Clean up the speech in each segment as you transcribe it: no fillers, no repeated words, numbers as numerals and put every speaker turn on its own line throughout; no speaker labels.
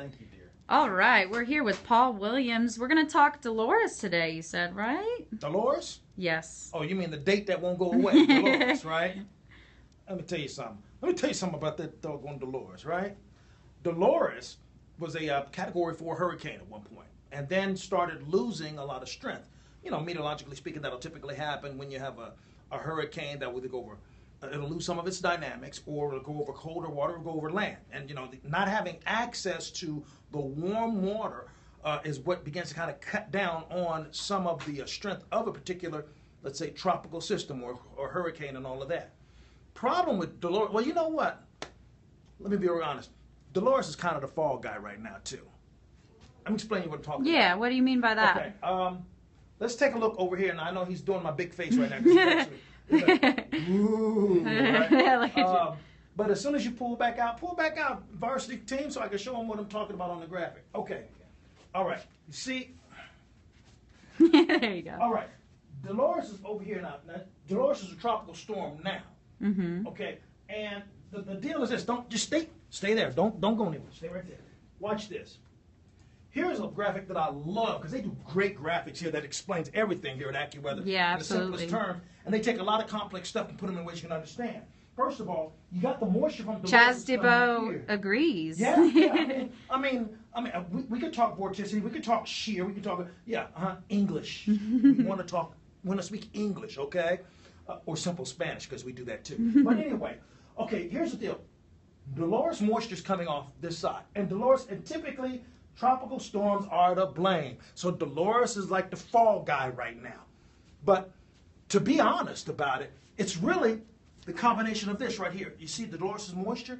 Thank you, dear.
All right, we're here with Paul Williams. We're going to talk Dolores today, you said, right?
Dolores?
Yes.
Oh, you mean the date that won't go away, Dolores, right? Let me tell you something. Let me tell you something about that doggone Dolores, right? Dolores was a Category 4 hurricane at one point, and then started losing a lot of strength. You know, meteorologically speaking, that'll typically happen when you have a hurricane that will either go over, it'll lose some of its dynamics, or it'll go over colder water or go over land. And, you know, not having access to the warm water is what begins to kind of cut down on some of the strength of a particular, let's say, tropical system or hurricane and all of that. Problem with Dolores, well, you know what? Let me be real honest. Dolores is kind of the fall guy right now, too. Let me explain to you what I'm talking about.
Yeah, what do you mean by that?
Okay, let's take a look over here. And I know he's doing my big face right now. 'Cause he's like, ooh, right? But as soon as you pull back out, varsity team, so I can show them what I'm talking about on the graphic. Okay. All right. You see?
There you go.
All right. Dolores is over here now. Dolores is a tropical storm now.
Mm-hmm.
Okay. And the deal is this. Don't just stay there. Don't go anywhere. Stay right there. Watch this. Here's a graphic that I love because they do great graphics here that explains everything here at AccuWeather
Yeah,
in the simplest terms. And they take a lot of complex stuff and put them in ways you can understand. First of all, you got the moisture from Dolores.
Chaz Debo agrees.
Yeah. I mean, we could talk vorticity, we could talk shear, we could talk, English. We want to speak English, okay? Or simple Spanish, because we do that too. But anyway, okay, here's the deal. Dolores moisture's coming off this side. And typically, tropical storms are to blame. So Dolores is like the fall guy right now. But to be honest about it, it's really the combination of this right here. You see Dolores' moisture?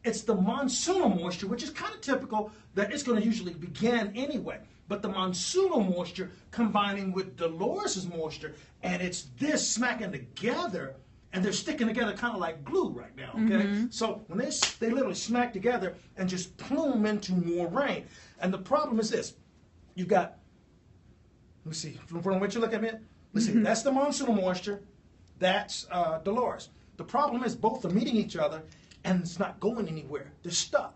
It's the monsoonal moisture, which is kind of typical that it's going to usually begin anyway. But the monsoonal moisture combining with Dolores' moisture, and it's this smacking together, and they're sticking together kind of like glue right now, okay? Mm-hmm. So when they literally smack together and just plume into more rain. And the problem is this. You've got, let me see, from what you look at me, let's see, that's the monsoonal moisture, that's Dolores. The problem is both are meeting each other, and it's not going anywhere. They're stuck.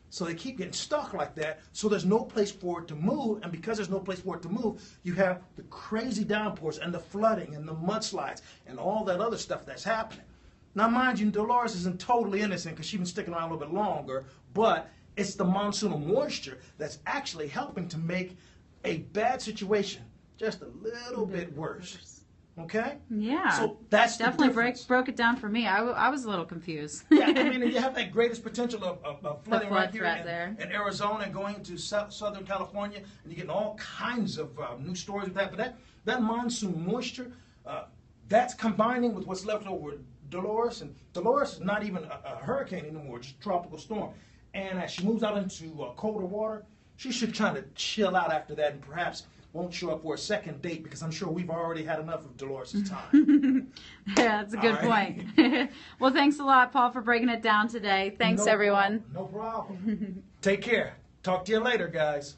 So they keep getting stuck like that, so there's no place for it to move, and because there's no place for it to move, you have the crazy downpours and the flooding and the mudslides and all that other stuff that's happening. Now, mind you, Dolores isn't totally innocent because she's been sticking around a little bit longer, but it's the monsoonal moisture that's actually helping to make a bad situation just a little bit worse. Okay?
Yeah.
So that's
definitely broke it down for me. I was a little confused.
Yeah, I mean, you have that greatest potential of flooding right here in Arizona and going into Southern California, and you're getting all kinds of new stories with that. But that monsoon moisture, that's combining with what's left over Dolores, and Dolores is not even a hurricane anymore, just a tropical storm. And as she moves out into colder water, she should kind of chill out after that and perhaps won't show up for a second date because I'm sure we've already had enough of Dolores' time.
Yeah, that's a good point. Well, thanks a lot, Paul, for breaking it down today. Thanks, everyone.
No problem. Take care. Talk to you later, guys.